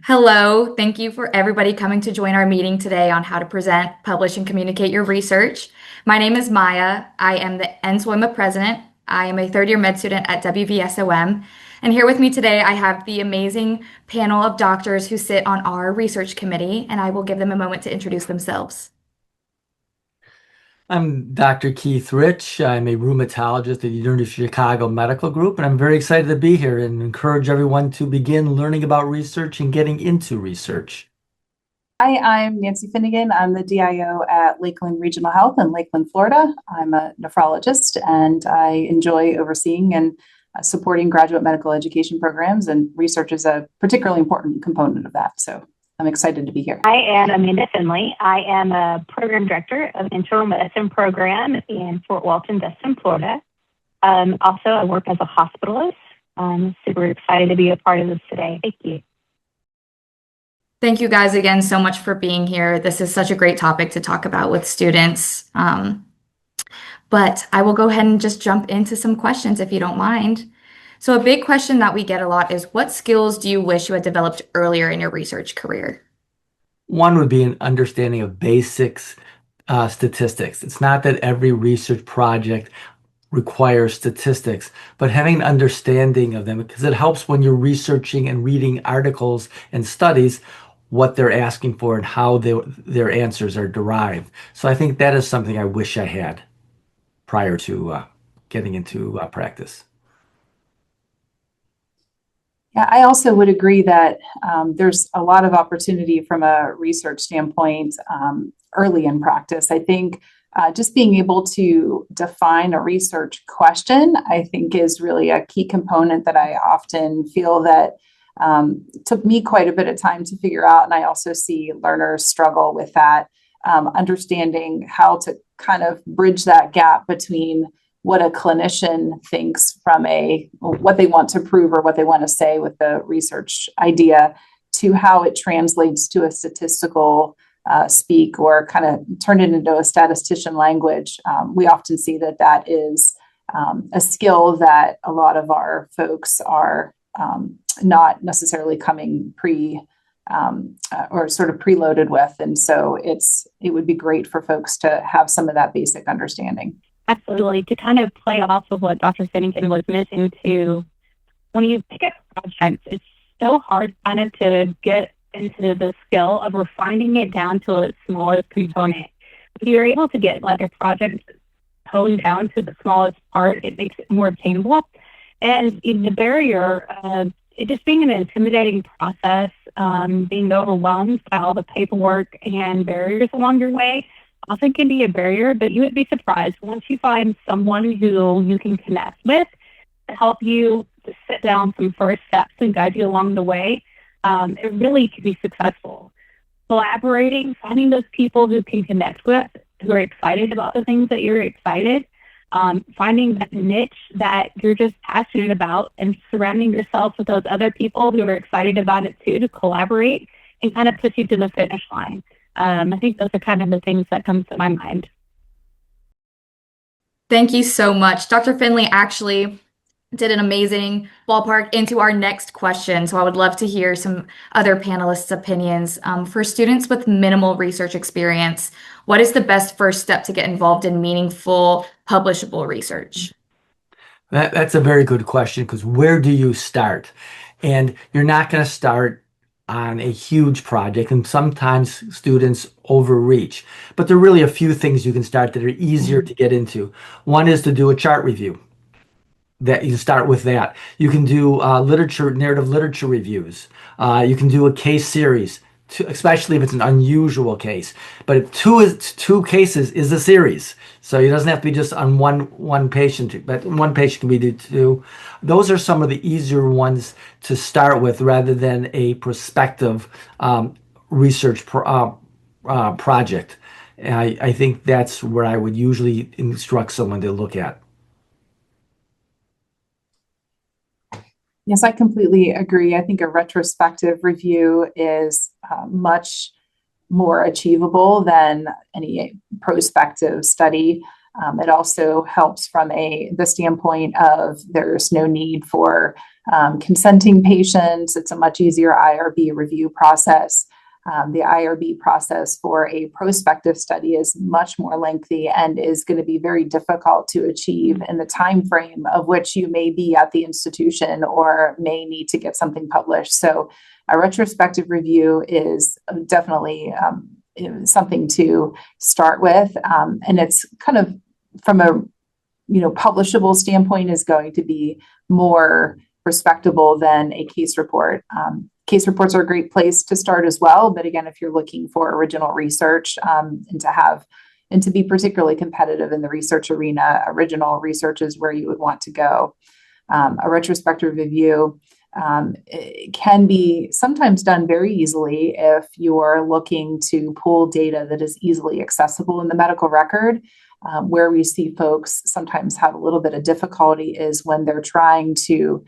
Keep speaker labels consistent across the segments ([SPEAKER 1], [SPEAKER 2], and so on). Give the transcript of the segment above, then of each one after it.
[SPEAKER 1] Hello, thank you for everybody coming to join our meeting today on how to present, publish, and communicate your research. My name is Maya. I am the SOIMA president. I am a third-year med student at WVSOM. And here with me today, I have the amazing panel of doctors who sit on our research committee, and I will give them a moment to introduce themselves.
[SPEAKER 2] I'm Dr. Keith Rich. I'm a rheumatologist at the University of Chicago Medical Group, and I'm very excited to be here and encourage everyone to begin learning about research and getting into research.
[SPEAKER 3] Hi, I'm Nancy Finnigan. I'm the DIO at Lakeland Regional Health in Lakeland, Florida. I'm a nephrologist, and I enjoy overseeing and supporting graduate medical education programs, and research is a particularly important component of that. So I'm excited to be here.
[SPEAKER 4] I am Amanda Finley. I am a program director of internal medicine program in Fort Walton, Destin, Florida. Also, I work as a hospitalist. I'm super excited to be a part of this today. Thank you.
[SPEAKER 1] Thank you guys again so much for being here. This is such a great topic to talk about with students. But I will go ahead and just jump into some questions if you don't mind. So a big question that we get a lot is, what skills do you wish you had developed earlier in your research career?
[SPEAKER 2] One would be an understanding of basics statistics. It's not that every research project requires statistics, but having an understanding of them, because it helps when you're researching and reading articles and studies, what they're asking for and how their answers are derived. So I think that is something I wish I had prior to getting into practice.
[SPEAKER 3] Yeah, I also would agree that there's a lot of opportunity from a research standpoint early in practice. I think just being able to define a research question, I think, is really a key component that I often feel that took me quite a bit of time to figure out. And I also see learners struggle with that, understanding how to kind of bridge that gap between what a clinician thinks from what they want to prove or what they want to say with the research idea to how it translates to a statistical speak or kind of turn it into a statistician language. We often see that is a skill that a lot of our folks are not necessarily coming or sort of preloaded with. And so it would be great for folks to have some of that basic understanding.
[SPEAKER 4] Absolutely. To kind of play off of what Dr. Finnigan was missing too, when you pick up projects, it's so hard kind of to get into the skill of refining it down to its smallest component. If you're able to get like a project totally down to the smallest part, it makes it more attainable. And in the barrier, it just being an intimidating process, being overwhelmed by all the paperwork and barriers along your way, often can be a barrier, but you would be surprised once you find someone who you can connect with to help you to sit down some first steps and guide you along the way. It really can be successful. Collaborating, finding those people who can connect with, who are excited about the things that you're excited, finding that niche that you're just passionate about and surrounding yourself with those other people who are excited about it too, to collaborate and kind of push you to the finish line. I think those are kind of the things that come to my mind.
[SPEAKER 1] Thank you so much. Dr. Finley actually did an amazing ballpark into our next question. So I would love to hear some other panelists' opinions. For students with minimal research experience, what is the best first step to get involved in meaningful, publishable research?
[SPEAKER 2] That's a very good question, because where do you start? And you're not going to start on a huge project, and sometimes students overreach. But there are really a few things you can start that are easier to get into. One is to do a chart review. That you can start with that. You can do narrative literature reviews. You can do a case series, especially if it's an unusual case. But two cases is a series, so it doesn't have to be just on one patient. But one patient can be two. Those are some of the easier ones to start with, rather than a prospective research project. And I think that's where I would usually instruct someone to look at.
[SPEAKER 3] Yes, I completely agree. I think a retrospective review is much more achievable than any prospective study. It also helps from the standpoint of there's no need for Consenting patients, it's a much easier IRB review process. The IRB process for a prospective study is much more lengthy and is going to be very difficult to achieve in the time frame of which you may be at the institution or may need to get something published. So a retrospective review is definitely something to start with, and it's kind of from a publishable standpoint is going to be more respectable than a case report. Case reports are a great place to start as well. But again, if you're looking for original research and to be particularly competitive in the research arena, original research is where you would want to go. A retrospective review can be sometimes done very easily if you're looking to pull data that is easily accessible in the medical record. Where we see folks sometimes have a little bit of difficulty is when they're trying to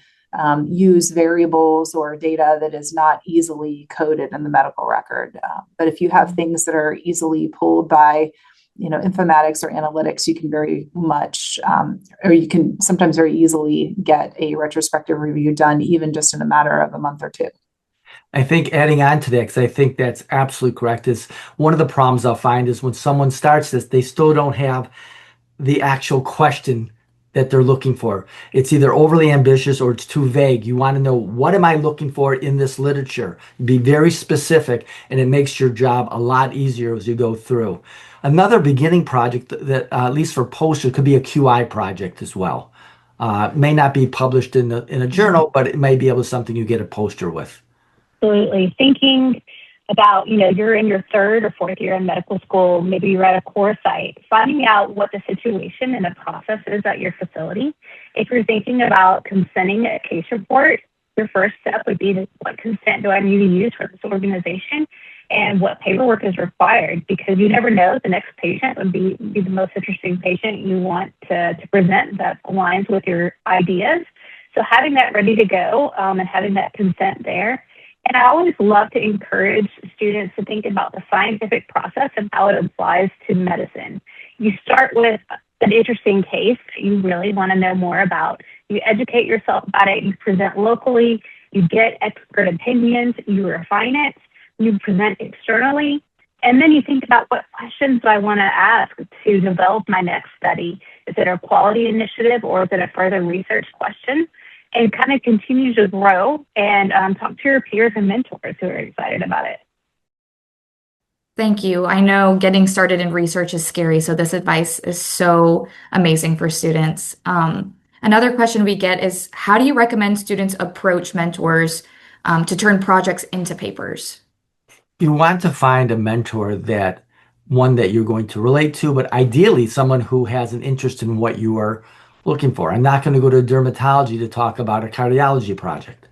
[SPEAKER 3] use variables or data that is not easily coded in the medical record. But if you have things that are easily pulled by, informatics or analytics, you can very much, or you can sometimes very easily get a retrospective review done, even just in a matter of a month or two.
[SPEAKER 2] I think adding on to that, because I think that's absolutely correct, is one of the problems I'll find is when someone starts this, they still don't have the actual question that they're looking for. It's either overly ambitious or it's too vague. You want to know, what am I looking for in this literature? Be very specific, and it makes your job a lot easier as you go through. Another beginning project that, at least for posters, could be a QI project as well. It may not be published in a journal, but it may be able to something you get a poster with.
[SPEAKER 4] Absolutely. Thinking about, you're in your third or fourth year in medical school, maybe you're at a core site, finding out what the situation and the process is at your facility. If you're thinking about consenting a case report, your first step would be what consent do I need to use for this organization and what paperwork is required, because you never know, the next patient would be the most interesting patient you want to present that aligns with your ideas. So having that ready to go and having that consent there. And I always love to encourage students to think about the scientific process and how it applies to medicine. You start with an interesting case that you really want to know more about. You educate yourself about it, you present locally, you get expert opinions, you refine it, you present externally, and then you think about what questions do I want to ask to develop my next study. Is it a quality initiative or is it a further research question? And kind of continue to grow and talk to your peers and mentors who are excited about it.
[SPEAKER 1] Thank you. I know getting started in research is scary, so this advice is so amazing for students. Another question we get is, how do you recommend students approach mentors to turn projects into papers?
[SPEAKER 2] You want to find a mentor one that you're going to relate to, but ideally someone who has an interest in what you are looking for. I'm not going to go to dermatology to talk about a cardiology project.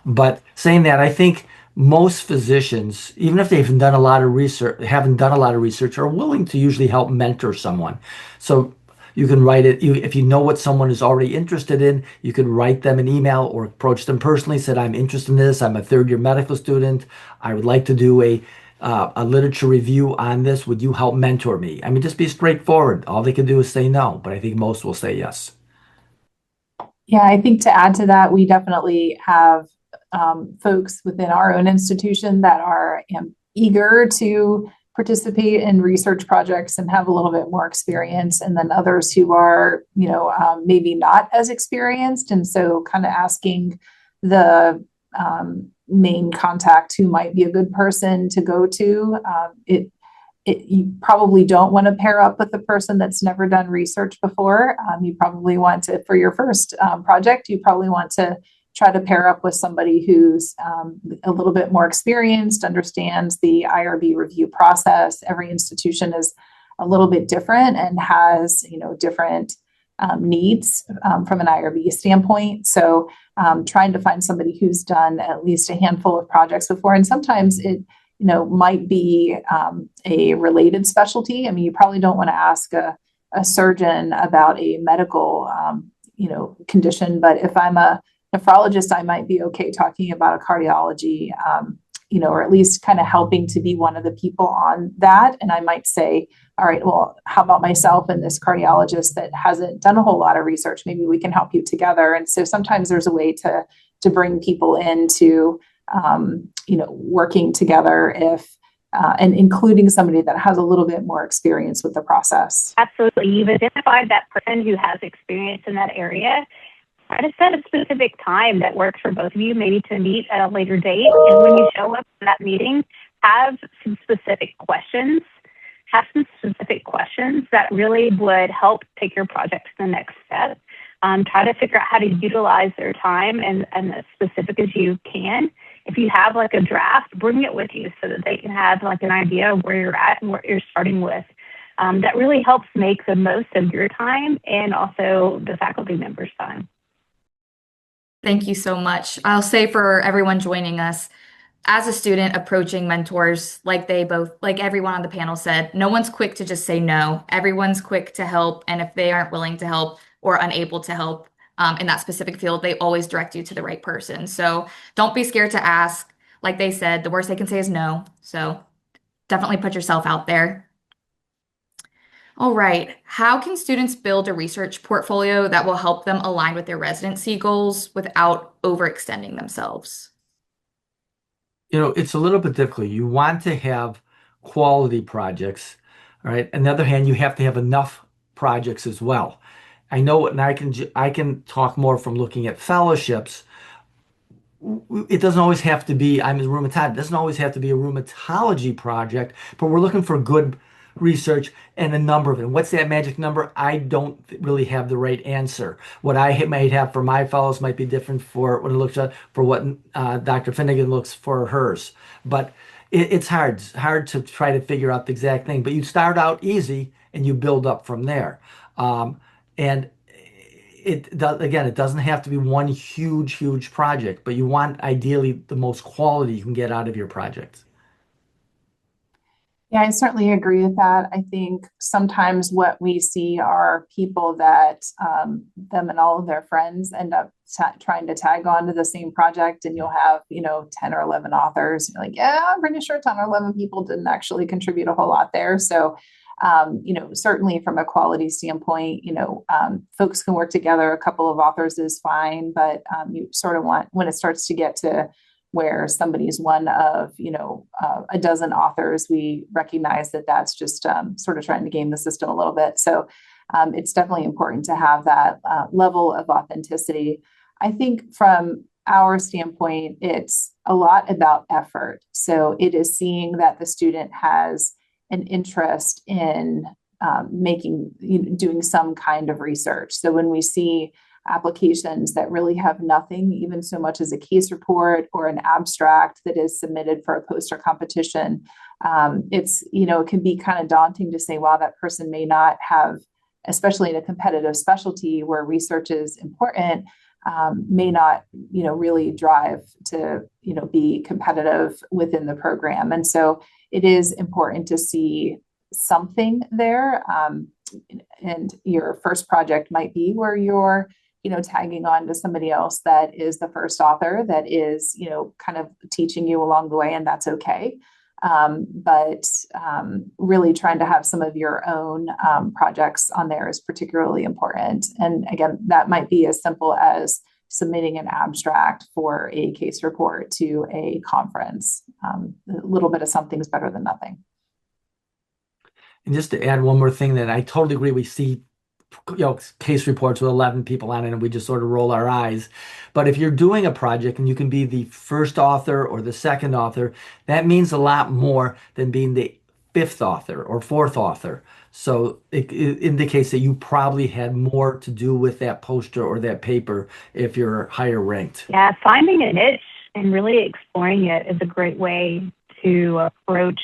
[SPEAKER 2] But saying that, I think most physicians, even if haven't done a lot of research, are willing to usually help mentor someone. So you can write it, if you know what someone is already interested in, you can write them an email or approach them personally, said, I'm interested in this, I'm a third year medical student, I would like to do a literature review on this, would you help mentor me? I mean, just be straightforward. All they can do is say no, but I think most will say yes.
[SPEAKER 3] Yeah, I think to add to that, we definitely have folks within our own institution that are eager to participate in research projects and have a little bit more experience, and then others who are, maybe not as experienced. And so kind of asking the main contact who might be a good person to go to. You probably don't want to pair up with a person that's never done research before. You probably want to, for your first project, you probably want to try to pair up with somebody who's a little bit more experienced, understands the IRB review process. Every institution is a little bit different and has, different needs from an IRB standpoint. So trying to find somebody who's done at least a handful of projects before, and sometimes it might be a related specialty. I mean, you probably don't want to ask a surgeon about a medical, condition, but if I'm a nephrologist, I might be okay talking about a cardiology, or at least kind of helping to be one of the people on that. And I might say, all right, well, how about myself and this cardiologist that hasn't done a whole lot of research? Maybe we can help you together. And so sometimes there's a way to to bring people into, working together and including somebody that has a little bit more experience with the process.
[SPEAKER 4] Absolutely. You've identified that person who has experience in that area. Try to set a specific time that works for both of you, maybe to meet at a later date. And when you show up to that meeting, have some specific questions. Have some specific questions that really would help take your project to the next step. Try to figure out how to utilize their time and as specific as you can. If you have like a draft, bring it with you so that they can have like an idea of where you're at and what you're starting with. That really helps make the most of your time and also the faculty members' time.
[SPEAKER 1] Thank you so much. I'll say for everyone joining us, as a student approaching mentors, like everyone on the panel said, no one's quick to just say no. Everyone's quick to help. And if they aren't willing to help or unable to help in that specific field, they always direct you to the right person. So don't be scared to ask. Like they said, the worst they can say is no. So definitely put yourself out there. All right. How can students build a research portfolio that will help them align with their residency goals without overextending themselves?
[SPEAKER 2] It's a little bit difficult. You want to have quality projects, all right? On the other hand, you have to have enough projects as well. I know, and I can talk more from looking at fellowships. It doesn't always have to be, I'm a rheumatologist, it doesn't always have to be a rheumatology project, but we're looking for good research and a number of them. What's that magic number? I don't really have the right answer. What I might have for my fellows might be different for what it looks at for what Dr. Finnigan looks for hers. But it's hard to try to figure out the exact thing. But you start out easy and you build up from there. And it doesn't have to be one huge project, but you want ideally the most quality you can get out of your project.
[SPEAKER 3] Yeah, I certainly agree with that. I think sometimes what we see are people that them and all of their friends end up trying to tag on to the same project, and you'll have, 10 or 11 authors. You're like, yeah, I'm pretty sure 10 or 11 people didn't actually contribute a whole lot there. So, certainly from a quality standpoint, folks can work together. A couple of authors is fine, but you sort of want, when it starts to get to where somebody's one of, a dozen authors, we recognize that that's just sort of trying to game the system a little bit. So it's definitely important to have that level of authenticity. I think from our standpoint, it's a lot about effort. So it is seeing that the student has an interest in doing some kind of research. So when we see applications that really have nothing, even so much as a case report or an abstract that is submitted for a poster competition, it can be kind of daunting to say, wow, that person may not have, especially in a competitive specialty where research is important, may not, really drive to, be competitive within the program. And so it is important to see something there. And your first project might be where you're tagging on to somebody else that is the first author that is, kind of teaching you along the way, and that's okay. But really trying to have some of your own projects on there is particularly important. And again, that might be as simple as submitting an abstract for a case report to a conference. A little bit of something's better than nothing.
[SPEAKER 2] And just to add one more thing, that I totally agree. We see case reports with 11 people on it and we just sort of roll our eyes. But if you're doing a project and you can be the first author or the second author, that means a lot more than being the fifth author or fourth author. So it indicates that you probably had more to do with that poster or that paper if you're higher ranked.
[SPEAKER 4] Yeah, finding a niche and really exploring it is a great way to approach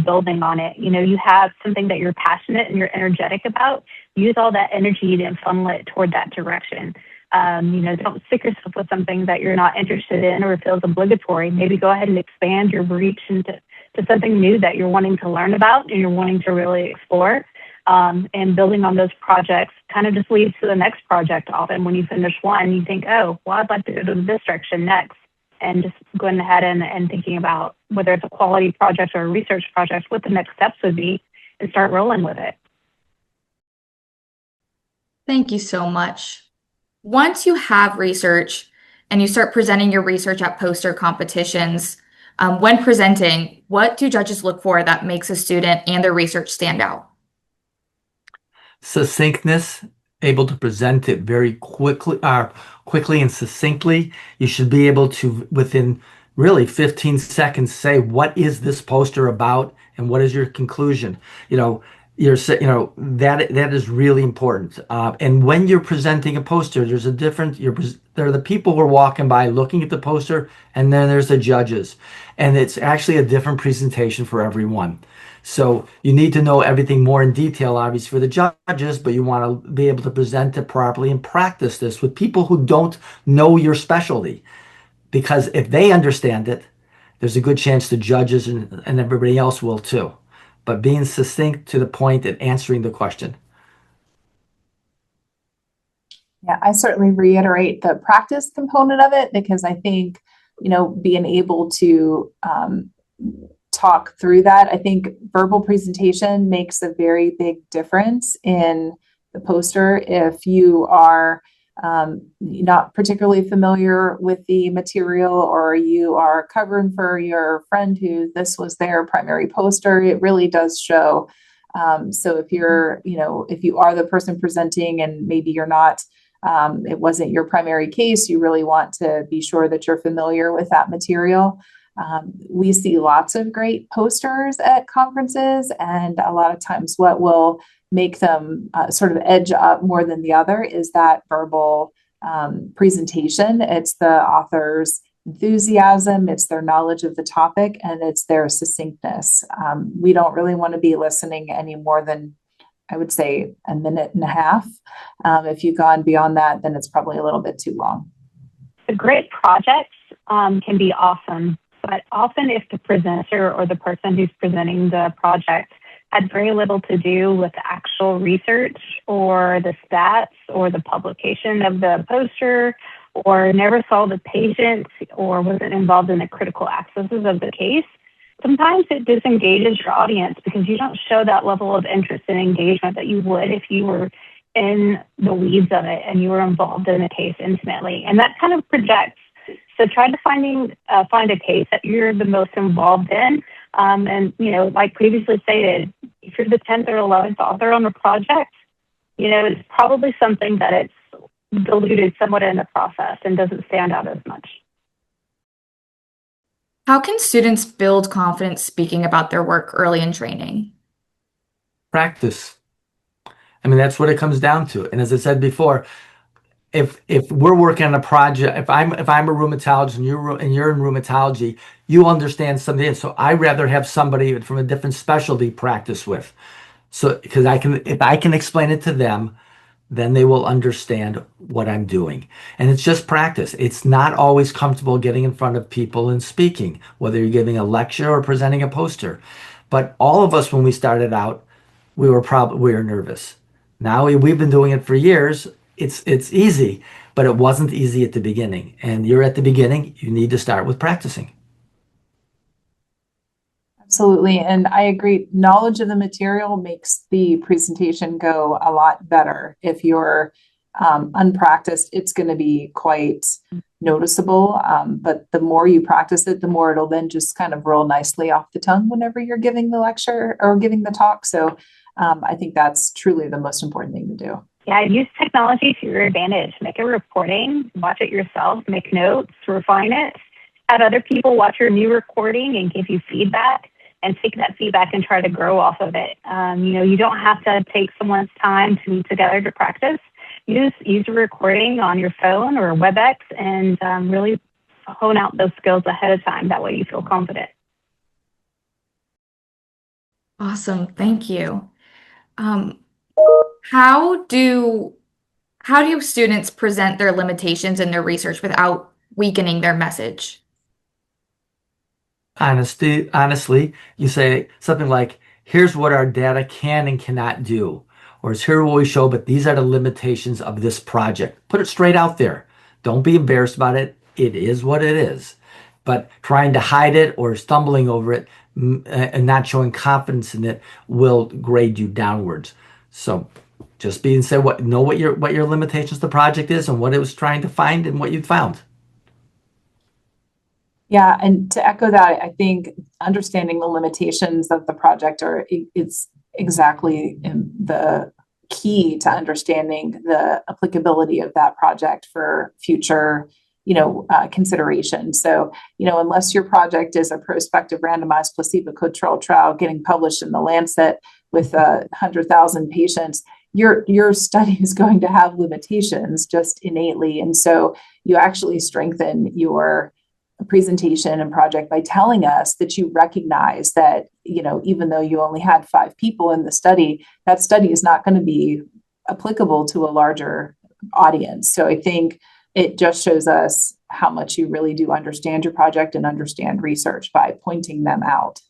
[SPEAKER 4] building on it. You have something that you're passionate and you're energetic about, use all that energy to funnel it toward that direction. Don't stick yourself with something that you're not interested in or feels obligatory. Maybe go ahead and expand your reach into something new that you're wanting to learn about and you're wanting to really explore. And building on those projects kind of just leads to the next project. Often when you finish one, you think, oh, well, I'd like to go to this direction next. And just going ahead and thinking about whether it's a quality project or a research project, what the next steps would be, and start rolling with it.
[SPEAKER 1] Thank you so much. Once you have research, and you start presenting your research at poster competitions. When presenting, what do judges look for that makes a student and their research stand out?
[SPEAKER 2] Succinctness, able to present it very quickly and succinctly. You should be able to, within really 15 seconds, say, what is this poster about and what is your conclusion? That is really important. And when you're presenting a poster, there are the people who are walking by looking at the poster, and then there's the judges. And it's actually a different presentation for everyone. So you need to know everything more in detail, obviously, for the judges, but you want to be able to present it properly and practice this with people who don't know your specialty. Because if they understand it, there's a good chance the judges and everybody else will too. But being succinct, to the point, and answering the question.
[SPEAKER 3] Yeah, I certainly reiterate the practice component of it, because I think, being able to talk through that, I think verbal presentation makes a very big difference in the poster. If you are not particularly familiar with the material, or you are covering for your friend who this was their primary poster, it really does show. So if you are the person presenting and maybe you're not, it wasn't your primary case, you really want to be sure that you're familiar with that material. We see lots of great posters at conferences, and a lot of times what will make them sort of edge up more than the other is that verbal presentation. It's the author's enthusiasm, it's their knowledge of the topic, and it's their succinctness. We don't really want to be listening any more than, I would say, a minute and a half. If you've gone beyond that, then it's probably a little bit too long.
[SPEAKER 4] The great projects can be awesome, but often if the presenter or the person who's presenting the project had very little to do with the actual research or the stats or the publication of the poster, or never saw the patient or wasn't involved in the critical accesses of the case, sometimes it disengages your audience because you don't show that level of interest and engagement that you would if you were in the weeds of it and you were involved in the case intimately. And that kind of projects. So try to find a case that you're the most involved in. And, like previously stated, if you're the 10th or 11th author on the project, it's probably something that it's diluted somewhat in the process and doesn't stand out as much.
[SPEAKER 1] How can students build confidence speaking about their work early in training?
[SPEAKER 2] Practice. I mean, that's what it comes down to. And as I said before, if we're working on a project, if I'm a rheumatologist and you're in rheumatology, you understand something. So I'd rather have somebody from a different specialty practice with. So because if I can explain it to them, then they will understand what I'm doing. And it's just practice. It's not always comfortable getting in front of people and speaking, whether you're giving a lecture or presenting a poster. But all of us, when we started out, we were nervous. Now we've been doing it for years. It's easy, but it wasn't easy at the beginning. And you're at the beginning, you need to start with practicing.
[SPEAKER 3] Absolutely. And I agree. Knowledge of the material makes the presentation go a lot better. If you're unpracticed, it's going to be quite noticeable. But the more you practice it, the more it'll then just kind of roll nicely off the tongue whenever you're giving the lecture or giving the talk. So I think that's truly the most important thing to do.
[SPEAKER 4] Yeah, use technology to your advantage. Make a recording, watch it yourself, make notes, refine it. Have other people watch your new recording and give you feedback, and take that feedback and try to grow off of it. You don't have to take someone's time to meet together to practice. Use a recording on your phone or WebEx and really hone out those skills ahead of time. That way you feel confident.
[SPEAKER 1] Awesome. Thank you. How do students present their limitations in their research without weakening their message?
[SPEAKER 2] Honestly, you say something like, here's what our data can and cannot do, or here's what we show, but these are the limitations of this project. Put it straight out there. Don't be embarrassed about it. It is what it is. But trying to hide it or stumbling over it and not showing confidence in it will grade you downwards. So just know what your limitations of the project is and what it was trying to find and what you found.
[SPEAKER 3] Yeah, and to echo that, I think understanding the limitations of the project it's exactly in the key to understanding the applicability of that project for future, consideration. So, unless your project is a prospective randomized placebo-controlled trial getting published in the Lancet with 100,000 patients, your study is going to have limitations just innately, and so you actually strengthen your presentation and project by telling us that you recognize that, even though you only had 5 people in the study, that study is not going to be applicable to a larger audience. So I think it just shows us how much you really do understand your project and understand research by pointing them out.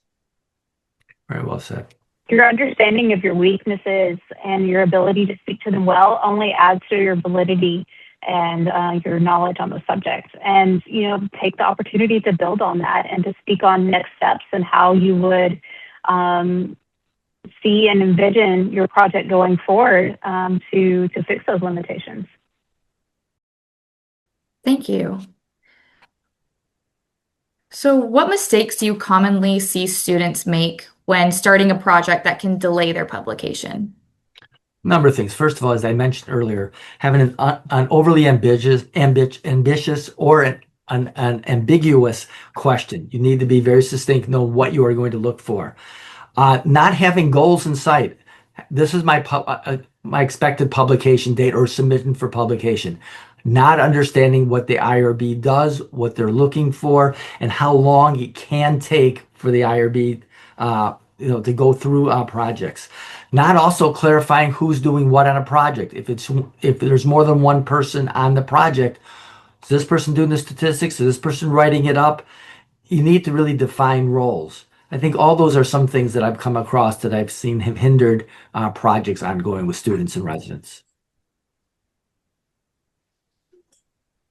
[SPEAKER 2] Very well said.
[SPEAKER 4] Your understanding of your weaknesses and your ability to speak to them well only adds to your validity and your knowledge on the subject. And, take the opportunity to build on that and to speak on next steps and how you would see and envision your project going forward to fix those limitations.
[SPEAKER 1] Thank you. So what mistakes do you commonly see students make when starting a project that can delay their publication?
[SPEAKER 2] Number of things. First of all, as I mentioned earlier, having an overly ambitious or an ambiguous question. You need to be very succinct, know what you are going to look for. Not having goals in sight. This is my expected publication date or submission for publication. Not understanding what the IRB does, what they're looking for, and how long it can take for the IRB to go through projects. Not also clarifying who's doing what on a project. If there's more than one person on the project, is this person doing the statistics? Is this person writing it up? You need to really define roles. I think all those are some things that I've come across that I've seen have hindered projects ongoing with students and residents.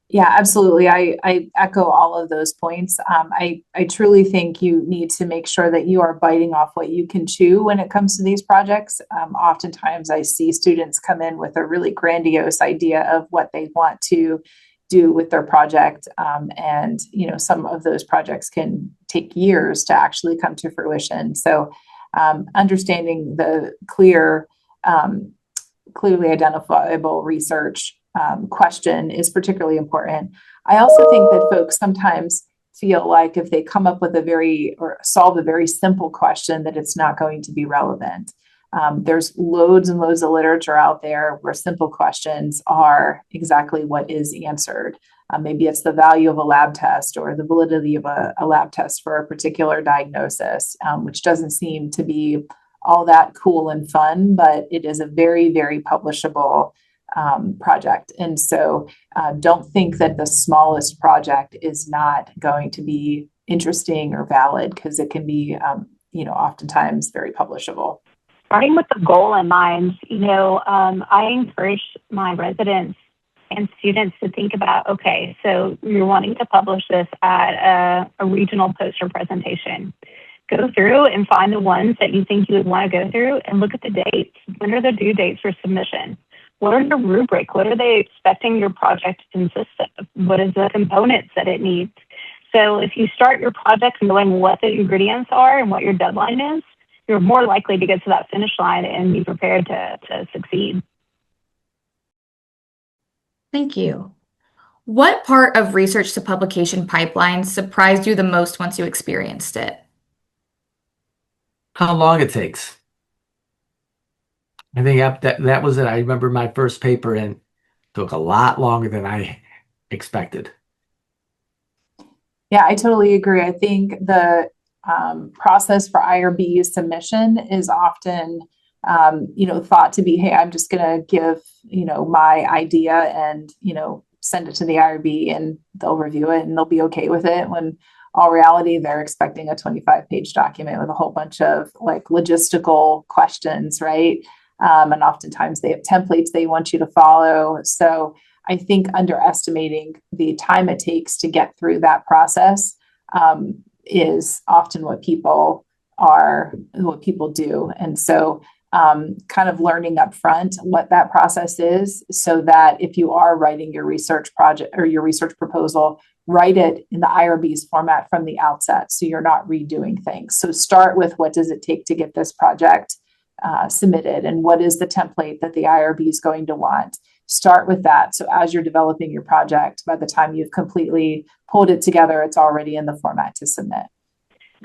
[SPEAKER 3] Yeah, absolutely. I echo all of those points. I truly think you need to make sure that you are biting off what you can chew when it comes to these projects. Oftentimes I see students come in with a really grandiose idea of what they want to do with their project. And, some of those projects can take years to actually come to fruition. So understanding the clearly identifiable research question is particularly important. I also think that folks sometimes feel like if they come up with or solve a very simple question, that it's not going to be relevant. There's loads and loads of literature out there where simple questions are exactly what is answered. Maybe it's the value of a lab test or the validity of a lab test for a particular diagnosis, which doesn't seem to be all that cool and fun, but it is a very, very publishable project. And so don't think that the smallest project is not going to be interesting or valid, because it can be, oftentimes very publishable.
[SPEAKER 4] Starting with the goal in mind, I encourage my residents and students to think about, okay, so you're wanting to publish this at a regional poster presentation. Go through and find the ones that you think you would want to go through and look at the dates. When are the due dates for submission? What are the rubric? What are they expecting your project to consist of? What is the components that it needs? So if you start your project knowing what the ingredients are and what your deadline is, you're more likely to get to that finish line and be prepared to succeed.
[SPEAKER 1] Thank you. What part of research to publication pipeline surprised you the most once you experienced it?
[SPEAKER 2] How long it takes. I think that was it. I remember my first paper and it took a lot longer than I expected.
[SPEAKER 3] Yeah, I totally agree. I think the process for IRB submission is often, thought to be, hey, I'm just going to give, my idea and, send it to the IRB and they'll review it and they'll be okay with it. When all reality, they're expecting a 25-page document with a whole bunch of logistical questions, right? And oftentimes they have templates they want you to follow. So I think underestimating the time it takes to get through that process is often what people do. And so kind of learning up front what that process is, so that if you are writing your research project or your research proposal write it in the IRB's format from the outset, so you're not redoing things. So start with, what does it take to get this project submitted, and what is the template that the IRB is going to want? Start with that. So as you're developing your project, by the time you've completely pulled it together, it's already in the format to submit.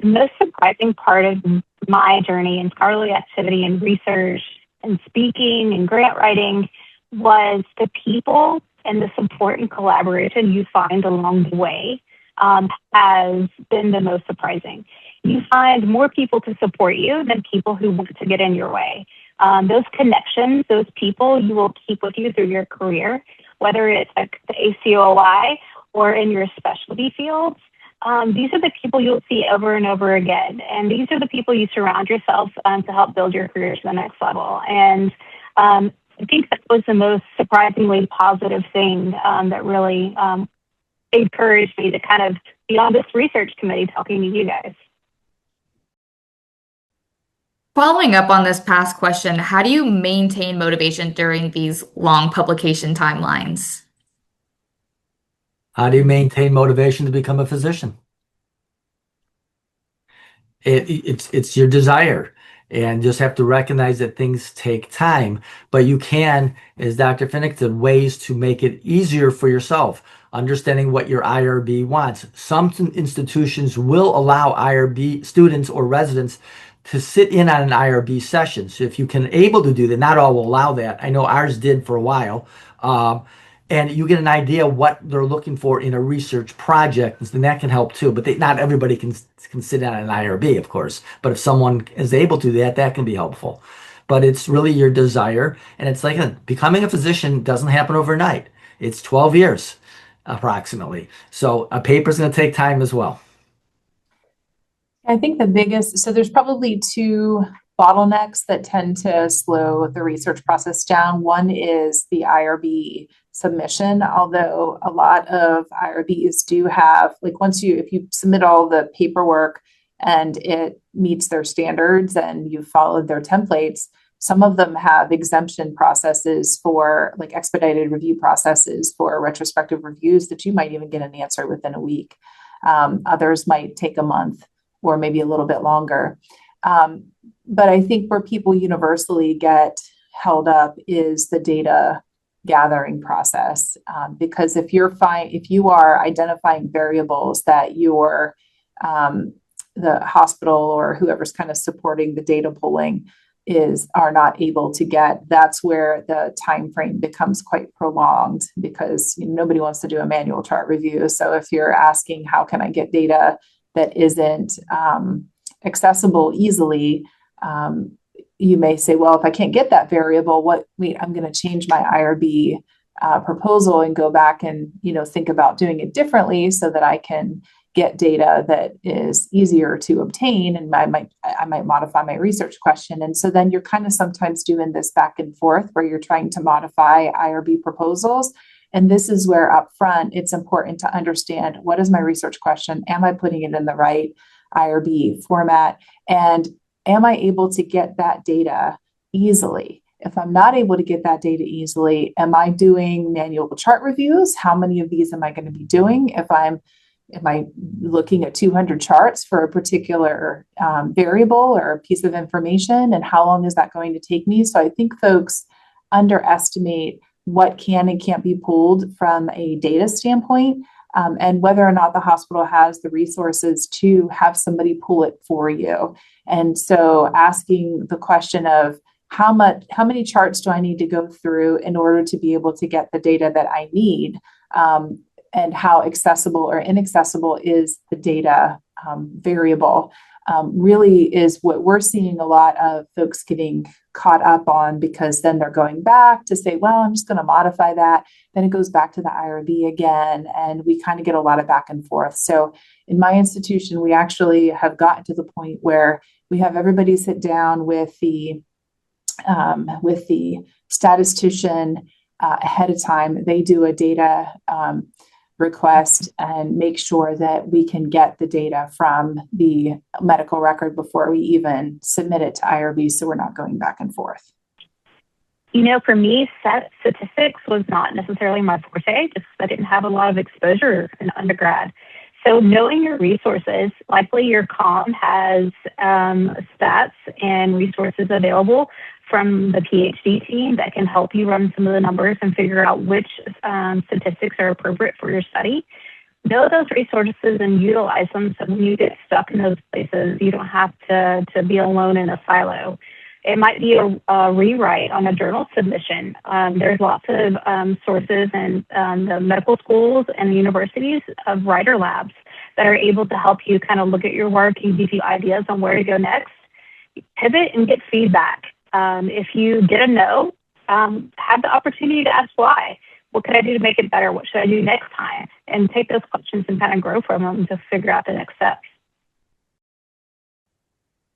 [SPEAKER 4] The most surprising part of my journey in scholarly activity and research and speaking and grant writing was the people and the support and collaboration you find along the way has been the most surprising. You find more people to support you than people who want to get in your way. Those connections, those people you will keep with you through your career, whether it's like the ACOI or in your specialty fields. These are the people you'll see over and over again. And these are the people you surround yourself to help build your career to the next level. And I think that was the most surprisingly positive thing that really encouraged me to kind of be on this research committee talking to you guys.
[SPEAKER 1] Following up on this past question, how do you maintain motivation during these long publication timelines?
[SPEAKER 2] How do you maintain motivation to become a physician? It's your desire, and just have to recognize that things take time. But you can, as Dr. Finnigan said, ways to make it easier for yourself. Understanding what your IRB wants. Some institutions will allow IRB students or residents to sit in on an IRB session. So if you can able to do that, not all will allow that. I know ours did for a while. And you get an idea what they're looking for in a research project, and that can help too. But not everybody can sit on an IRB, of course. But if someone is able to do that, that can be helpful. But it's really your desire. And it's like becoming a physician doesn't happen overnight. It's 12 years, approximately. So a paper is going to take time as well.
[SPEAKER 3] I think the biggest, so there's probably two bottlenecks that tend to slow the research process down. One is the IRB submission, although a lot of IRBs do have, like if you submit all the paperwork and it meets their standards and you've followed their templates, some of them have exemption processes for like expedited review processes for retrospective reviews that you might even get an answer within a week. Others might take a month or maybe a little bit longer. But I think where people universally get held up is the data gathering process. Because if you are identifying variables that the hospital or whoever's kind of supporting the data pulling are not able to get, that's where the time frame becomes quite prolonged, because nobody wants to do a manual chart review. So if you're asking, how can I get data that isn't accessible easily, you may say, well, if I can't get that variable, I'm going to change my IRB proposal and go back and think about doing it differently so that I can get data that is easier to obtain, and I might modify my research question. And so then you're kind of sometimes doing this back and forth where you're trying to modify IRB proposals. And this is where upfront it's important to understand, what is my research question? Am I putting it in the right IRB format? And am I able to get that data easily? If I'm not able to get that data easily, am I doing manual chart reviews? How many of these am I going to be doing? Am I looking at 200 charts for a particular variable or a piece of information? And how long is that going to take me? So I think folks underestimate what can and can't be pulled from a data standpoint, and whether or not the hospital has the resources to have somebody pull it for you. And so asking the question of how many charts do I need to go through in order to be able to get the data that I need, and how accessible or inaccessible is the data variable, really is what we're seeing a lot of folks getting caught up on, because then they're going back to say, well, I'm just going to modify that. Then it goes back to the IRB again, and we kind of get a lot of back and forth. So in my institution, we actually have gotten to the point where we have everybody sit down with the statistician ahead of time. They do a data request and make sure that we can get the data from the medical record before we even submit it to IRB, so we're not going back and forth.
[SPEAKER 4] For me, statistics was not necessarily my forte, just 'cause I didn't have a lot of exposure in undergrad. So knowing your resources, likely your comm has stats and resources available from the PhD team that can help you run some of the numbers and figure out which statistics are appropriate for your study. Know those resources and utilize them so when you get stuck in those places, you don't have to be alone in a silo. It might be a rewrite on a journal submission. There's lots of sources in the medical schools and the universities of writer labs that are able to help you kind of look at your work and give you ideas on where to go next. Pivot and get feedback. If you get a no, have the opportunity to ask why. What could I do to make it better? What should I do next time? And take those questions and kind of grow from them to figure out the next steps.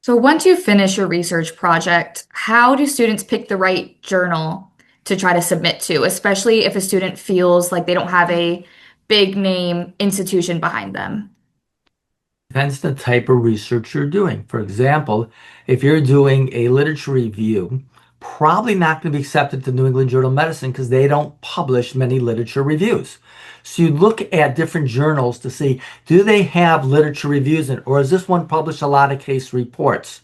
[SPEAKER 1] So once you finish your research project, how do students pick the right journal to try to submit to, especially if a student feels like they don't have a big name institution behind them?
[SPEAKER 2] Depends the type of research you're doing. For example, if you're doing a literature review, probably not going to be accepted to New England Journal of Medicine because they don't publish many literature reviews. So you look at different journals to see, do they have literature reviews in, or is this one published a lot of case reports?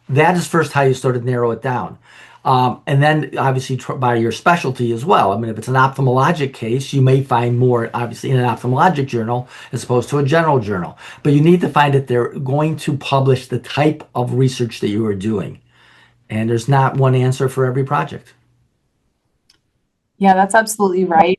[SPEAKER 2] That is first how you sort of narrow it down. And then obviously by your specialty as well. I mean, if it's an ophthalmologic case, you may find more obviously in an ophthalmologic journal as opposed to a general journal. But you need to find that they're going to publish the type of research that you are doing. And there's not one answer for every project.
[SPEAKER 3] Yeah, that's absolutely right.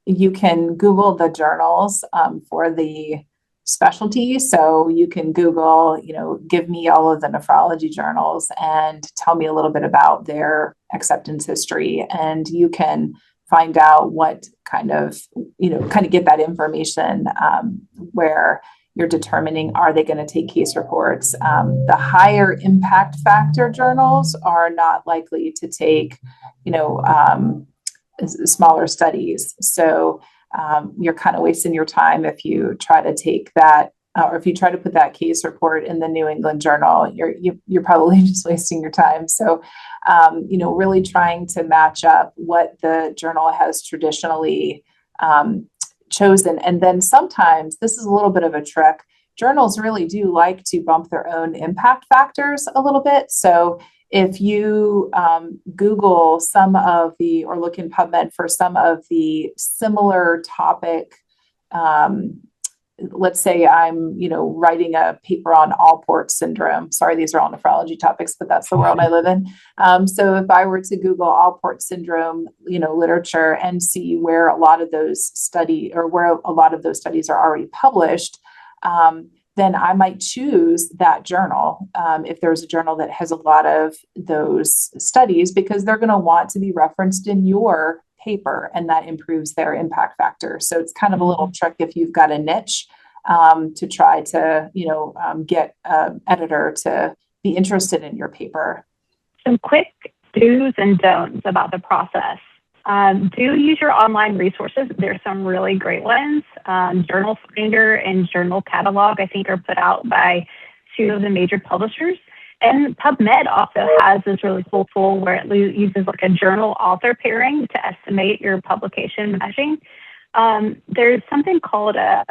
[SPEAKER 3] You can Google the journals for the specialty. So you can Google, give me all of the nephrology journals and tell me a little bit about their acceptance history. And you can find out what kind of get that information where you're determining, are they going to take case reports? The higher impact factor journals are not likely to take, smaller studies. So you're kind of wasting your time if you try to take that, or if you try to put that case report in the New England Journal, you're probably just wasting your time. So, really trying to match up what the journal has traditionally chosen. And then sometimes this is a little bit of a trick. Journals really do like to bump their own impact factors a little bit. So if you Google or look in PubMed for some of the similar topic, let's say I'm, writing a paper on Alport syndrome. Sorry, these are all nephrology topics, but that's the world I live in. So if I were to Google Alport syndrome, literature and see where a lot of those studies are already published, then I might choose that journal if there's a journal that has a lot of those studies, because they're going to want to be referenced in your paper, and that improves their impact factor. So it's kind of a little trick if you've got a niche to try to, get an editor to be interested in your paper.
[SPEAKER 4] Some quick do's and don'ts about the process. Do use your online resources. There's some really great ones. Journal Finder and Journal Catalog, I think, are put out by two of the major publishers. And PubMed also has this really cool tool where it uses like a journal author pairing to estimate your publication matching. There's something called a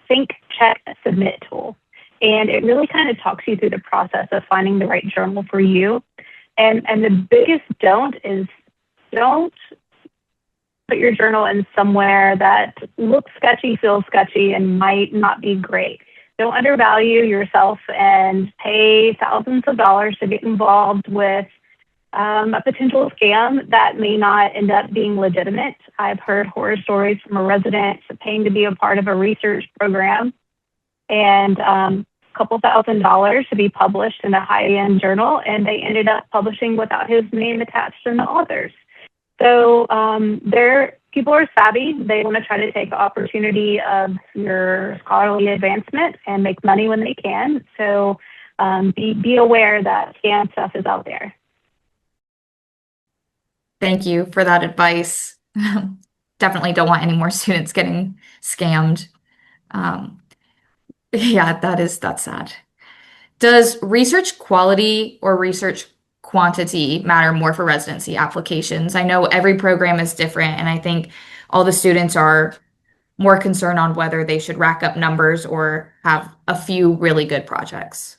[SPEAKER 4] Think, Check, Submit tool. And it really kind of talks you through the process of finding the right journal for you. And the biggest don't is don't put your journal in somewhere that looks sketchy, feels sketchy, and might not be great. Don't undervalue yourself and pay thousands of dollars to get involved with a potential scam that may not end up being legitimate. I've heard horror stories from a resident paying to be a part of a research program and a couple $1,000s to be published in a high-end journal, and they ended up publishing without his name attached in the authors. So people are savvy. They want to try to take the opportunity of your scholarly advancement and make money when they can. So be aware that scam stuff is out there.
[SPEAKER 1] Thank you for that advice. Definitely don't want any more students getting scammed. Yeah, that's sad. Does research quality or research quantity matter more for residency applications? I know every program is different, and I think all the students are more concerned on whether they should rack up numbers or have a few really good projects.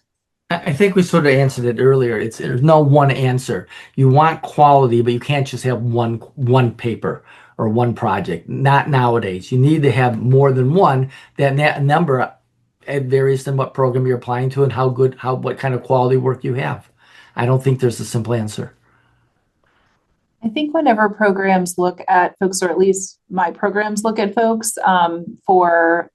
[SPEAKER 2] I think we sort of answered it earlier. There's no one answer. You want quality, but you can't just have one paper or one project. Not nowadays. You need to have more than one. That number, it varies on what program you're applying to and what kind of quality work you have. I don't think there's a simple answer.
[SPEAKER 3] I think whenever programs look at folks, or at least my programs look at folks for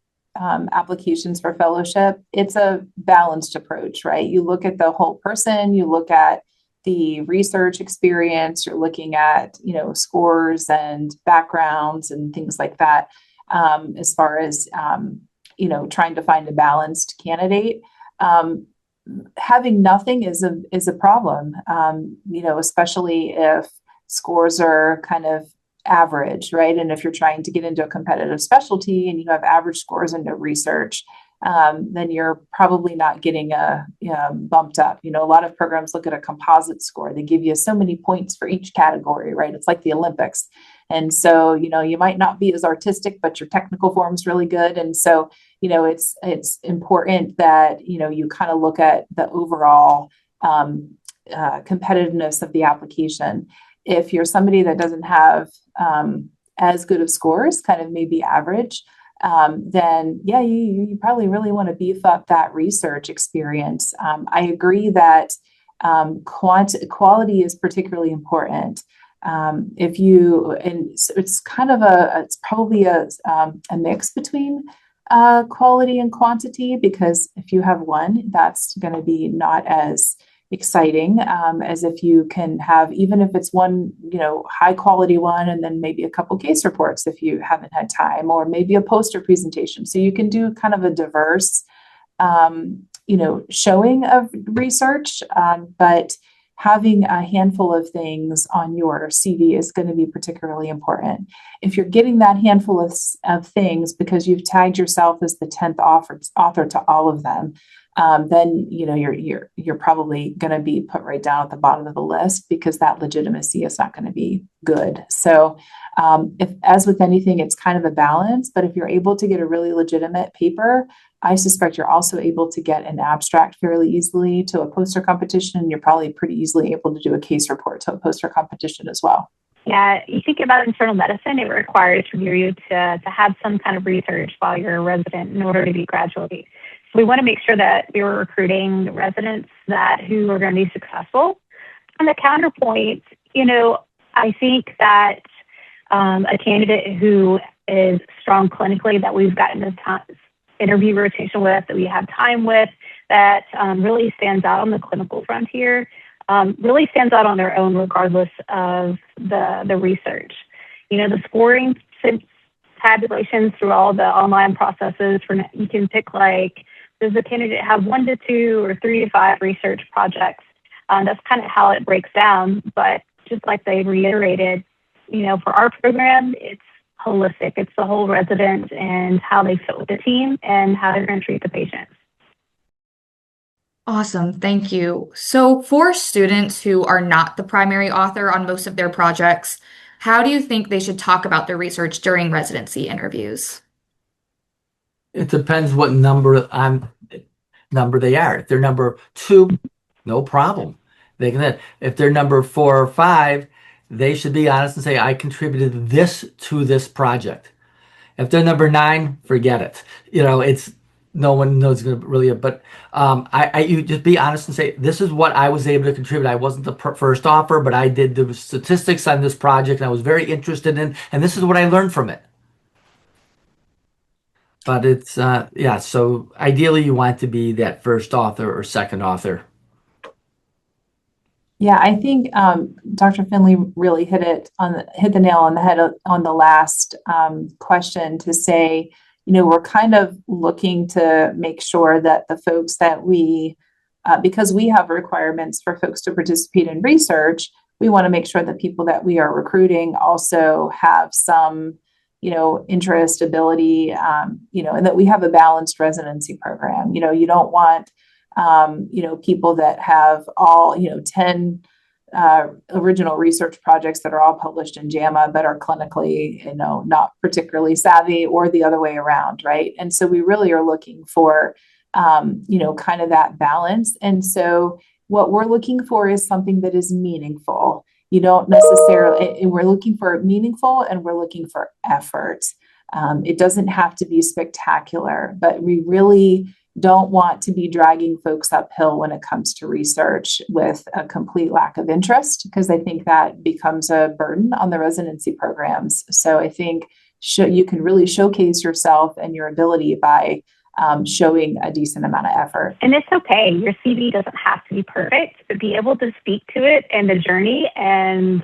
[SPEAKER 3] applications for fellowship, it's a balanced approach, right? You look at the whole person, you look at the research experience, you're looking at, scores and backgrounds and things like that, as far as, trying to find a balanced candidate. Having nothing is a problem, especially if scores are kind of average, right? And if you're trying to get into a competitive specialty and you have average scores into research, then you're probably not getting bumped up. A lot of programs look at a composite score. They give you so many points for each category, right? It's like the Olympics. And so, you might not be as artistic, but your technical form's really good. And so, it's important that, you kind of look at the overall competitiveness of the application. If you're somebody that doesn't have as good of scores, kind of maybe average, then yeah, you probably really want to beef up that research experience. I agree that quality is particularly important. So it's kind of it's probably a mix between quality and quantity, because if you have one, that's going to be not as exciting as if you can have, even if it's one, high quality one, and then maybe a couple case reports if you haven't had time, or maybe a poster presentation. So you can do kind of a diverse, showing of research, but having a handful of things on your CV is going to be particularly important. If you're getting that handful of things because you've tagged yourself as the 10th author to all of them, then you're probably going to be put right down at the bottom of the list, because that legitimacy is not going to be good. So if, as with anything, it's kind of a balance, but if you're able to get a really legitimate paper, I suspect you're also able to get an abstract fairly easily to a poster competition, and you're probably pretty easily able to do a case report to a poster competition as well.
[SPEAKER 4] Yeah, you think about internal medicine, it requires for you to have some kind of research while you're a resident in order to be graduate. So we want to make sure that we were recruiting residents who are going to be successful. On the counterpoint, I think that a candidate who is strong clinically, that we've gotten this interview rotation with, that we have time with, that really stands out on the clinical frontier, really stands out on their own regardless of the research. The scoring tabulations through all the online processes, you can pick, does the candidate have 1 to 2 or 3 to 5 research projects? That's kind of how it breaks down. But just like they reiterated, for our program, it's holistic. It's the whole resident and how they fit with the team and how they're going to treat the patients.
[SPEAKER 1] Awesome. Thank you. So for students who are not the primary author on most of their projects, how do you think they should talk about their research during residency interviews?
[SPEAKER 2] It depends what number they are. If they're number 2, no problem. If they're number 4 or 5, they should be honest and say, I contributed this to this project. If they're number 9, forget it. It's no one knows going to really. But you just be honest and say, this is what I was able to contribute. I wasn't the first author, but I did the statistics on this project, and I was very interested in, and this is what I learned from it. But it's, so ideally you want to be that first author or second author.
[SPEAKER 3] Yeah, I think Dr. Finley really hit the nail on the head on the last question, to say, we're kind of looking to make sure that the folks that because we have requirements for folks to participate in research, we want to make sure that people that we are recruiting also have some interest, ability, and that we have a balanced residency program. You don't want, people that have all, 10 original research projects that are all published in JAMA but are clinically, not particularly savvy, or the other way around, right? And so we really are looking for, kind of that balance. And so what we're looking for is something that is meaningful. You don't necessarily, we're looking for meaningful, and we're looking for effort. It doesn't have to be spectacular, but we really don't want to be dragging folks uphill when it comes to research with a complete lack of interest, because I think that becomes a burden on the residency programs. So I think you can really showcase yourself and your ability by showing a decent amount of effort.
[SPEAKER 4] And it's okay. Your CV doesn't have to be perfect, but be able to speak to it and the journey and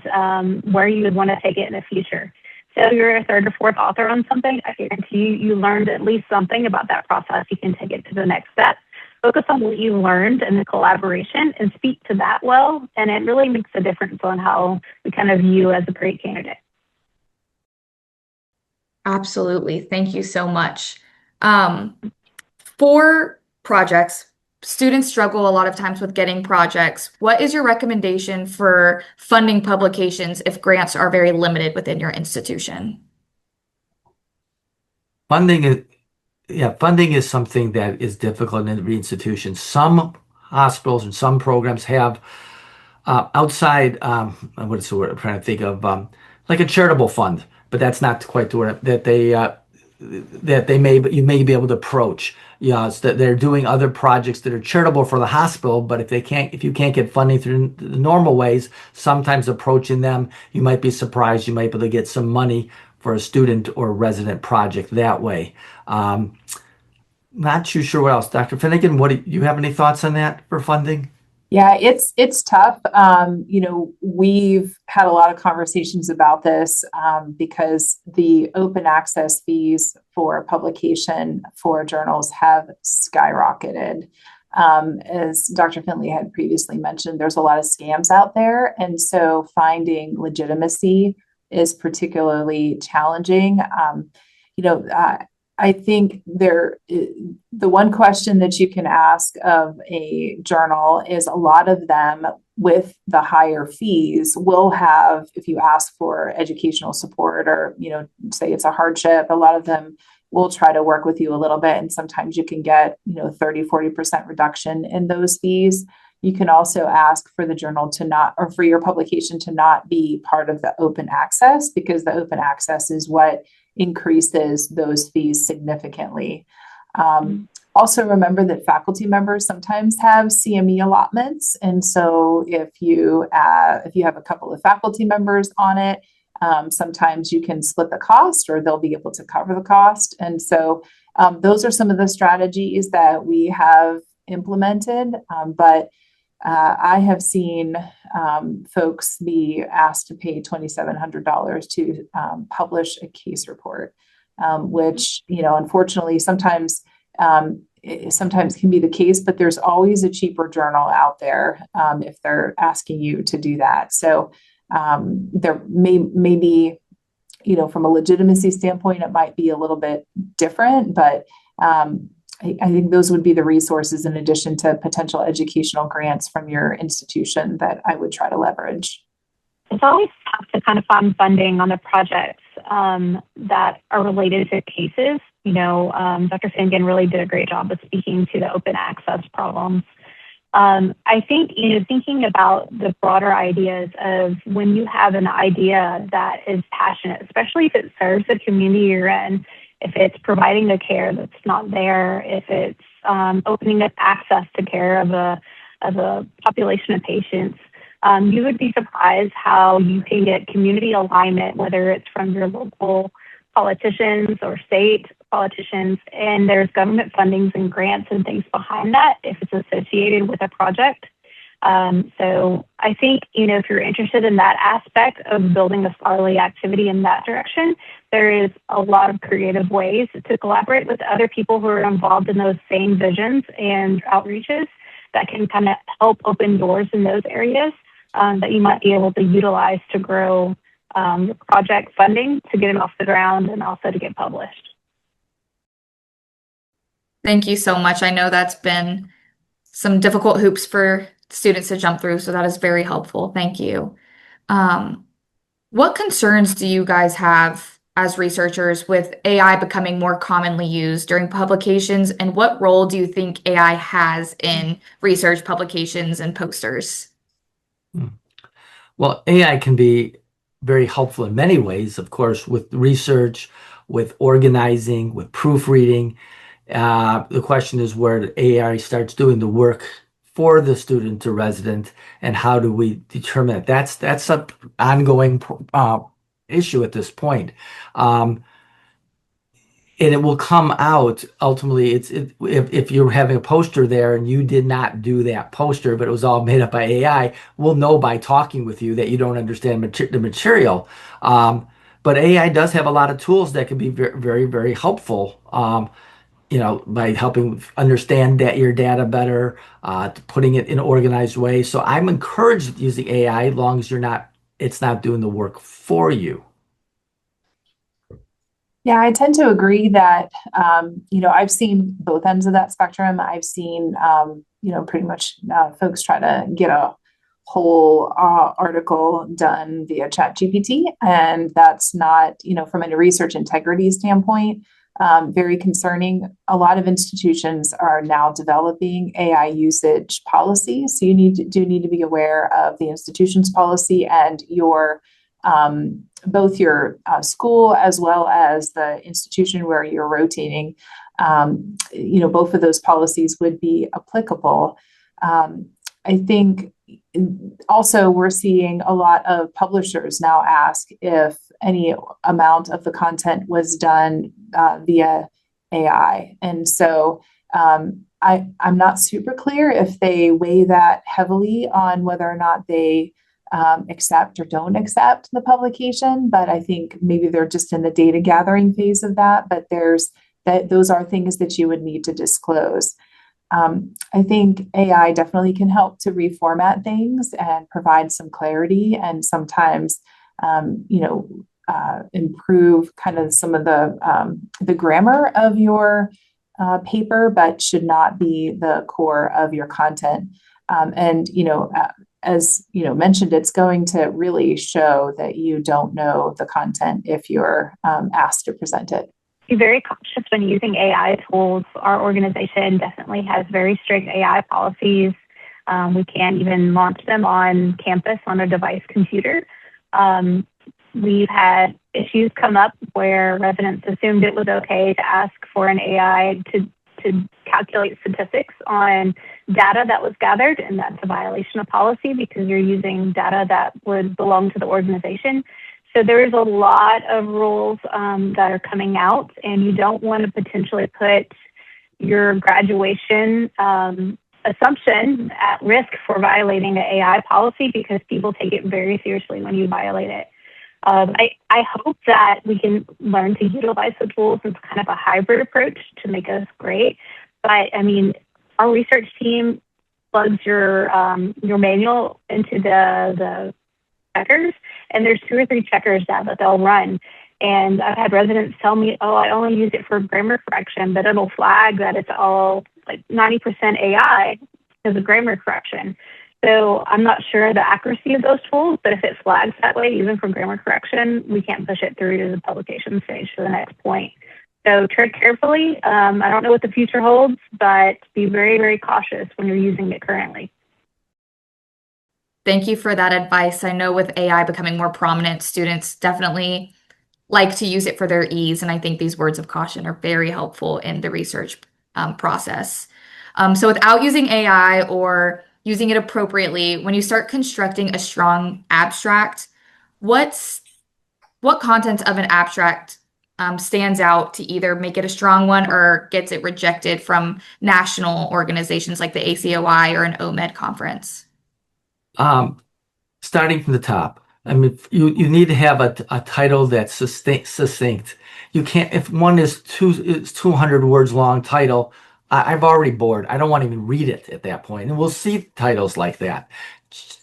[SPEAKER 4] where you would want to take it in the future. So you're a third or fourth author on something, I guarantee you learned at least something about that process. You can take it to the next step. Focus on what you learned in the collaboration and speak to that well. And it really makes a difference on how we kind of view you as a great candidate.
[SPEAKER 1] Absolutely. Thank you so much. For projects, students struggle a lot of times with getting projects. What is your recommendation for funding publications if grants are very limited within your institution?
[SPEAKER 2] Funding is something that is difficult in every institution. Some hospitals and some programs have outside, what is the word I'm trying to think of, like a charitable fund, but that's not quite the word that you may be able to approach. It's that they're doing other projects that are charitable for the hospital, but if you can't get funding through the normal ways, sometimes approaching them, you might be surprised. You might be able to get some money for a student or resident project that way. Not too sure what else. Dr. Finnigan, do you have any thoughts on that for funding?
[SPEAKER 3] Yeah, it's tough. We've had a lot of conversations about this because the open access fees for publication for journals have skyrocketed. As Dr. Finley had previously mentioned, there's a lot of scams out there. And so finding legitimacy is particularly challenging. I think the one question that you can ask of a journal is, a lot of them with the higher fees will have, if you ask for educational support or, say it's a hardship, a lot of them will try to work with you a little bit. And sometimes you can get, 30-40% reduction in those fees. You can also ask for the journal or for your publication to not be part of the open access, because the open access is what increases those fees significantly. Also remember that faculty members sometimes have CME allotments. And so if you have a couple of faculty members on it, sometimes you can split the cost, or they'll be able to cover the cost. And so those are some of the strategies that we have implemented. But I have seen folks be asked to pay $2,700 to publish a case report, which, unfortunately, sometimes can be the case, but there's always a cheaper journal out there if they're asking you to do that. So there may be, from a legitimacy standpoint, it might be a little bit different, but I think those would be the resources, in addition to potential educational grants from your institution, that I would try to leverage.
[SPEAKER 4] It's always tough to kind of find funding on the projects that are related to cases. Dr. Finnigan really did a great job of speaking to the open access problems. I think, thinking about the broader ideas of when you have an idea that is passionate, especially if it serves the community you're in, if it's providing the care that's not there, if it's opening up access to care of a population of patients, you would be surprised how you can get community alignment, whether it's from your local politicians or state politicians, and there's government fundings and grants and things behind that if it's associated with a project. So I think, if you're interested in that aspect of building a scholarly activity in that direction, there is a lot of creative ways to collaborate with other people who are involved in those same visions and outreaches that can kind of help open doors in those areas that you might be able to utilize to grow your project funding, to get it off the ground, and also to get published.
[SPEAKER 1] Thank you so much. I know that's been some difficult hoops for students to jump through. So that is very helpful. Thank you. What concerns do you guys have as researchers with AI becoming more commonly used during publications, and what role do you think AI has in research publications and posters?
[SPEAKER 2] Well, AI can be very helpful in many ways, of course, with research, with organizing, with proofreading. The question is where the AI starts doing the work for the student to resident, and how do we determine it? That's an ongoing issue at this point. And it will come out ultimately. If you're having a poster there and you did not do that poster, but it was all made up by AI, we'll know by talking with you that you don't understand the material. But AI does have a lot of tools that can be very, very, very helpful. By helping understand your data better, putting it in an organized way. So I'm encouraged using AI as long as it's not doing the work for you.
[SPEAKER 3] Yeah, I tend to agree that, I've seen both ends of that spectrum. I've seen, pretty much folks try to get a whole article done via ChatGPT, and that's not, from a research integrity standpoint, very concerning. A lot of institutions are now developing AI usage policies, so you do need to be aware of the institution's policy and your both your school as well as the institution where you're rotating. Both of those policies would be applicable. I think also we're seeing a lot of publishers now ask if any amount of the content was done via AI. And so I'm not super clear if they weigh that heavily on whether or not they accept or don't accept the publication, but I think maybe they're just in the data gathering phase of that. But those are things that you would need to disclose. I think AI definitely can help to reformat things and provide some clarity, and sometimes improve kind of some of the grammar of your paper, but should not be the core of your content. As mentioned, it's going to really show that you don't know the content if you're asked to present it.
[SPEAKER 4] Be very cautious when using AI tools. Our organization definitely has very strict AI policies. We can't even launch them on campus on a device computer. We've had issues come up where residents assumed it was okay to ask for an AI to calculate statistics on data that was gathered, and that's a violation of policy because you're using data that would belong to the organization. So there is a lot of rules that are coming out, and you don't want to potentially put your graduation assumption at risk for violating the AI policy, because people take it very seriously when you violate it. I hope that we can learn to utilize the tools as kind of a hybrid approach to make us great. But I mean, our research team plugs your manual into the checkers, and there's 2 or 3 checkers that they'll run. And I've had residents tell me, oh, I only use it for grammar correction, but it'll flag that it's all like 90% AI because of grammar correction. So I'm not sure the accuracy of those tools, but if it flags that way, even for grammar correction, we can't push it through to the publication stage to the next point. So tread carefully. I don't know what the future holds, but be very, very cautious when you're using it currently.
[SPEAKER 1] Thank you for that advice. I know with AI becoming more prominent, students definitely like to use it for their ease, and I think these words of caution are very helpful in the research process. So without using AI or using it appropriately, when you start constructing a strong abstract, what content of an abstract stands out to either make it a strong one or gets it rejected from national organizations like the ACOI or an OMED conference?
[SPEAKER 2] Starting from the top, I mean, you need to have a title that's succinct. You can't, if one is 200 words long title, I've already bored. I don't want to even read it at that point. And we'll see titles like that.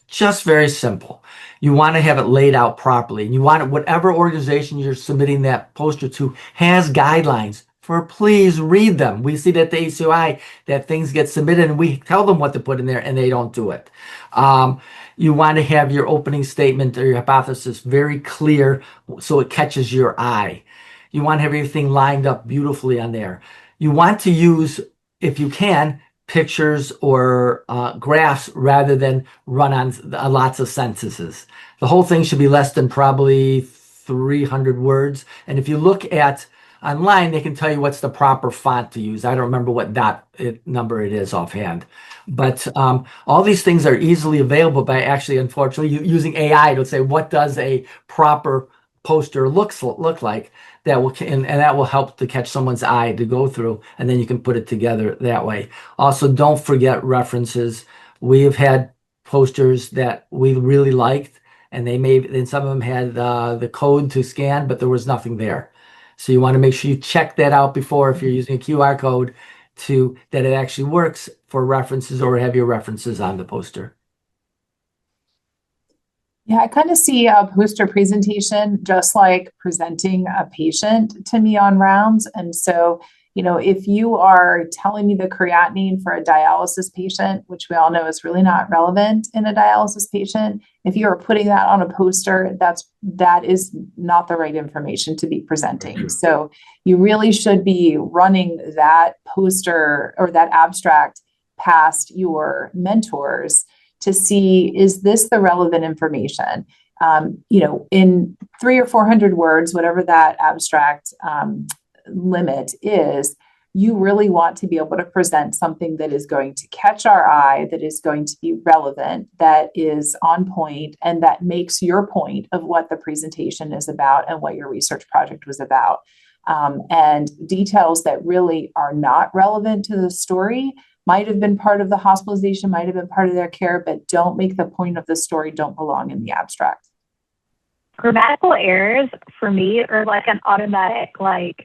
[SPEAKER 2] Just very simple. You want to have it laid out properly. And you want it, whatever organization you're submitting that poster to has guidelines for please read them. We see that the ACOI that things get submitted and we tell them what to put in there and they don't do it. You want to have your opening statement or your hypothesis very clear so it catches your eye. You want to have everything lined up beautifully on there. You want to use, if you can, pictures or graphs rather than run on lots of sentences. The whole thing should be less than probably 300 words. And if you look at online, they can tell you what's the proper font to use. I don't remember what number it is offhand. But all these things are easily available by actually, unfortunately, using AI to say, what does a proper poster look like? That will and that will help to catch someone's eye to go through, and then you can put it together that way. Also, don't forget references. We have had posters that we really liked, and and some of them had the code to scan, but there was nothing there. So you want to make sure you check that out before, if you're using a QR code, that it actually works for references, or have your references on the poster.
[SPEAKER 3] Yeah, I kind of see a poster presentation just like presenting a patient to me on rounds. And so, if you are telling me the creatinine for a dialysis patient, which we all know is really not relevant in a dialysis patient, if you are putting that on a poster, that is not the right information to be presenting. So you really should be running that poster or that abstract past your mentors to see, is this the relevant information? In 300 or 400 words, whatever that abstract limit is, you really want to be able to present something that is going to catch our eye, that is going to be relevant, that is on point, and that makes your point of what the presentation is about and what your research project was about. And details that really are not relevant to the story might have been part of the hospitalization, might have been part of their care, but don't make the point of the story, don't belong in the abstract.
[SPEAKER 4] Grammatical errors for me are like an automatic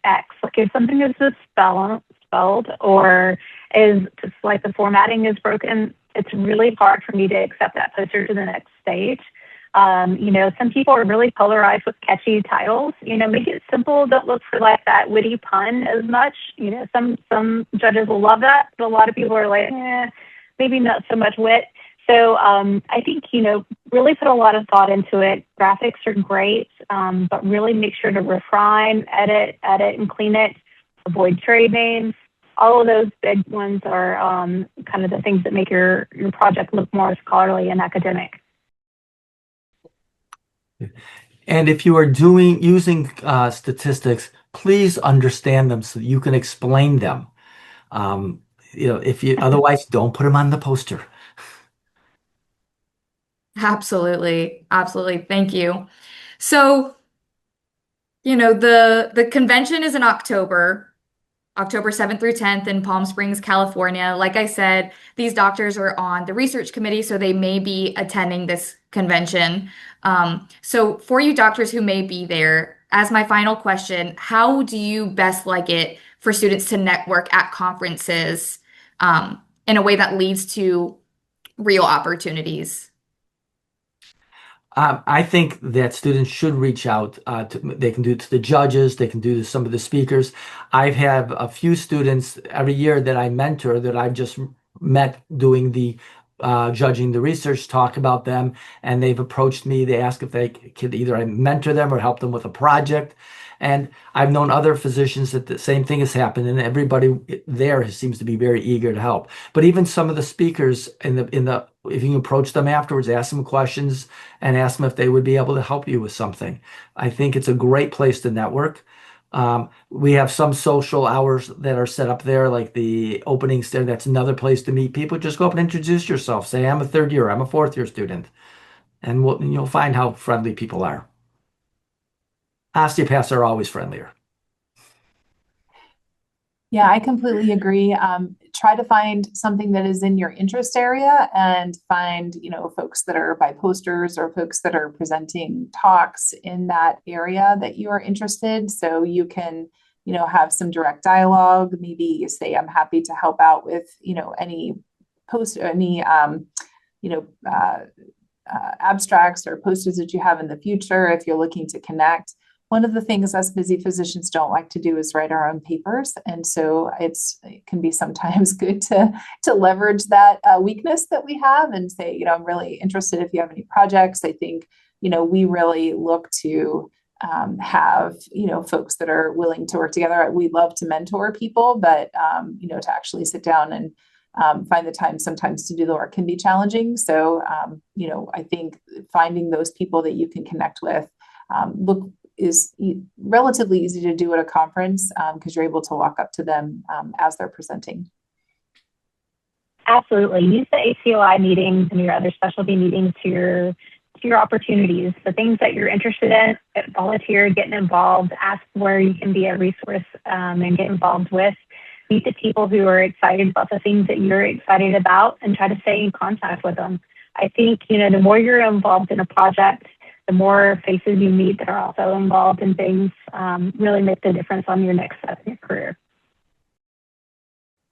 [SPEAKER 4] X. Like if something is misspelled or is just like the formatting is broken, it's really hard for me to accept that poster to the next stage. Some people are really polarized with catchy titles. Make it simple. Don't look for like that witty pun as much. Some judges will love that, but a lot of people are like, maybe not so much wit. So I think, really put a lot of thought into it. Graphics are great, but really make sure to refine, edit, and clean it. Avoid trade names. All of those big ones are kind of the things that make your project look more scholarly and academic.
[SPEAKER 2] And if you are using statistics, please understand them so that you can explain them. Otherwise, don't put them on the poster.
[SPEAKER 1] Absolutely. Thank you. So, the convention is in October 7th through 10th in Palm Springs, California. Like I said, these doctors are on the research committee, so they may be attending this convention. So for you doctors who may be there, as my final question, how do you best like it for students to network at conferences in a way that leads to real opportunities?
[SPEAKER 2] I think that students should reach out. They can do it to the judges. They can do it to some of the speakers. I have a few students every year that I mentor that I've just met doing the judging the research, talk about them, and they've approached me. They ask if they could either mentor them or help them with a project. And I've known other physicians that the same thing has happened, and everybody there seems to be very eager to help. But even some of the speakers if you can approach them afterwards, ask them questions, and ask them if they would be able to help you with something. I think it's a great place to network. We have some social hours that are set up there, like the openings there. That's another place to meet people. Just go up and introduce yourself. Say, I'm a third year, I'm a fourth year student. And you'll find how friendly people are. Osteopaths are always friendlier.
[SPEAKER 3] Yeah, I completely agree. Try to find something that is in your interest area and find, folks that are by posters or folks that are presenting talks in that area that you are interested. So you can, have some direct dialogue, maybe say, I'm happy to help out with, any abstracts or posters that you have in the future if you're looking to connect. one of the things us busy physicians don't like to do is write our own papers. And so it can be sometimes good to leverage that weakness that we have and say, I'm really interested if you have any projects. I think, we really look to have, folks that are willing to work together. We love to mentor people, but, to actually sit down and find the time sometimes to do the work can be challenging. So, I think finding those people that you can connect with is relatively easy to do at a conference because you're able to walk up to them as they're presenting.
[SPEAKER 4] Absolutely. Use the ACOI meetings and your other specialty meetings to your opportunities, the things that you're interested in, volunteer, getting involved, ask where you can be a resource and get involved with. Meet the people who are excited about the things that you're excited about and try to stay in contact with them. I think, the more you're involved in a project, the more faces you meet that are also involved in things really make the difference on your next step in your career.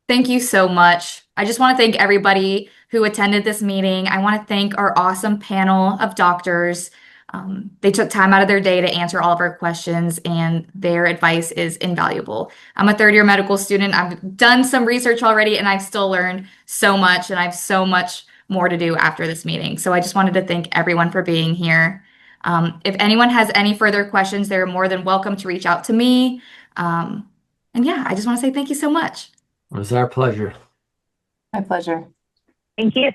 [SPEAKER 1] Thank you so much. I just want to thank everybody who attended this meeting. I want to thank our awesome panel of doctors. They took time out of their day to answer all of our questions, and their advice is invaluable. I'm a third-year medical student. I've done some research already, and I've still learned so much, and I have so much more to do after this meeting. So I just wanted to thank everyone for being here. If anyone has any further questions, they're more than welcome to reach out to me. And yeah, I just want to say thank you so much.
[SPEAKER 2] It was our pleasure.
[SPEAKER 3] My pleasure.
[SPEAKER 4] Thank you.